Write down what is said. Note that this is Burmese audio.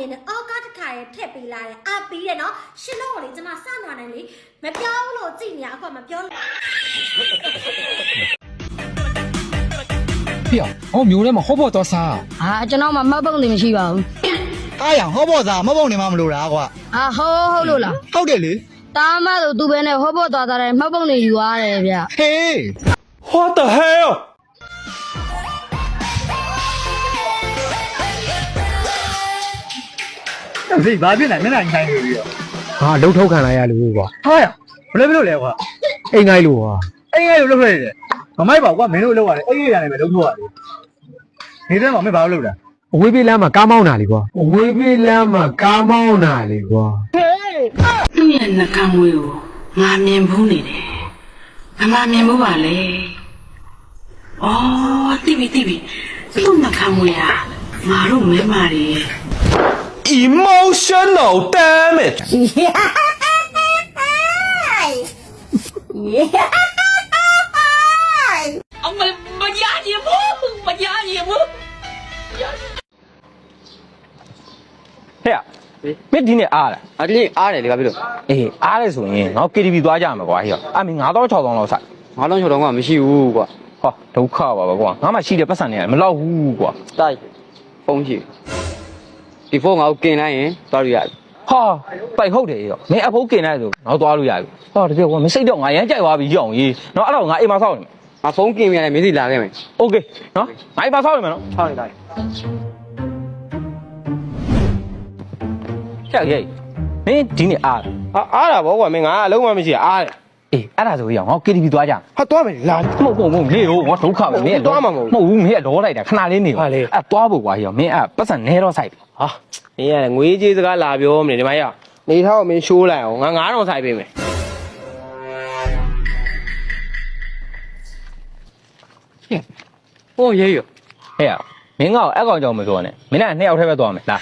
ရင်အော်ကားတစ်ခါရထည့်ပေးလာတယ်အာပြီးတယ်နော်ရှင်တို့ကိုလေကျွန်မစနွားနေလေမပြောဘူးလို့ကြည့်နေအခုမပြောလို့ဖေဟောမျိုးထဲမှာဟောဖို့တော့စားကျွန်တော်မှမပုံနေမရှိပါဘူးအားရဟောဖို့စားမပုံနေမှမလို့လားကွာဟုတ်လို့လားဟုတ်တယ်လေတာမဆိုသူပဲနဲ့ဟောဖို့သွားတယ်မပုံနေယူရတယ်ဗျဟေး What the hellဖေးဘာဖြစ်လဲမျက်နှာဆိုင်နေပြီရောဟာလှုပ်ထုတ်ခံလိုက်ရလို့ကွာဟာရဘယ်လိုလဲကွာအိမ်ငိုင်းလို့ကွာအိမ်ငယ်လို့လုပ်ခဲ့ရတယ်မမိုက်ပါကွာမင်းတို့လုပ်ရတယ်အိမ်ငယ်ရတယ်ပဲလုပ်ထုတ်ရတယ်နေတဲ့မှာမင်းဘာလို့လုပ်တာအဝေးပြေးလမ်းမှာကားမောင်းတာလေကွာအဝေးပြေးလမ်းမှာကားမောင်းတာလေကွာသူ့ရဲ့နှကမ်းမွေးကိုငါမြင်ဘူးနေတယ်မမြင်ဘူးပါလေအော်တိပြီသူ့နှကမ်းမွေးဟာငါတို့မဲမာတွေ emotional damage မရရဘူးဟဲ့မင်းဒီနေ့အားလားဒီနေ့အားတယ်လေဘာဖြစ်လို့အေးအားလဲဆိုရင်ငါ KTV သွားကြမှာကွာဟဲ့အမင်း9000 6000လောက်ဆိုင်9000 6000ကမရှိဘူးကွာဟောဒုက္ခပါကွာငါမှရှိတဲ့ပတ်စံနေမလောက်ဘူးကွာတိုက်ဖုန်းရှိဒီဖုန်းငါ့ကိုกินလိုက်ရင်သွားလို့ရတယ်ဟာပိုက်ဟုတ်တယ်ရောမင်းအဖိုးกินလိုက်ဆိုငါသွားလို့ရပြီဟောတကယ်ကွာမစိတ်တော့ငါရမ်းကြိုက်သွားပြီရောင်ကြီးနော်အဲ့တော့ငါအိမ်မှာစောင့်နေငါဖုန်းกินရတယ်မင်းစီလာခဲ့မယ်โอเคနော်ငါအိမ်မှာစောင့်နေမယ်နော်ဆောင်းနေတိုက်ဟဲ့ဟဲ့မင်းဒီနေ့အားအားတာဗောကွာမင်းငါအလုံးမမရှိအားတယ်အေးအဲ့ဒါဆိုရင်ငါ KTV သွားကြဟာသွားမယ်လာမဟုတ်နေရောငါဒုက္ခပဲမင်းသွားမှာမဟုတ်ဘူးမင်းတော့လိုက်တာခဏလေးနေအဲ့သွားဖို့ကွာဟဲ့မင်းအဲ့ပတ်စံနေတော့ဆိုင်ဟာမင်းရတယ်ငွေကြေးစကားလာပြောမနေဒီမှာရနေထားအောင်မင်းရှိုးလိုက်အောင်ငါ9000ဆိုင်ပေးမယ်ဟိုရေးရဟဲ့မင်းကအကောင်ကြောင့်မပြောနဲ့မင်းက2ယောက်ထဲပဲသွားမယ်လာ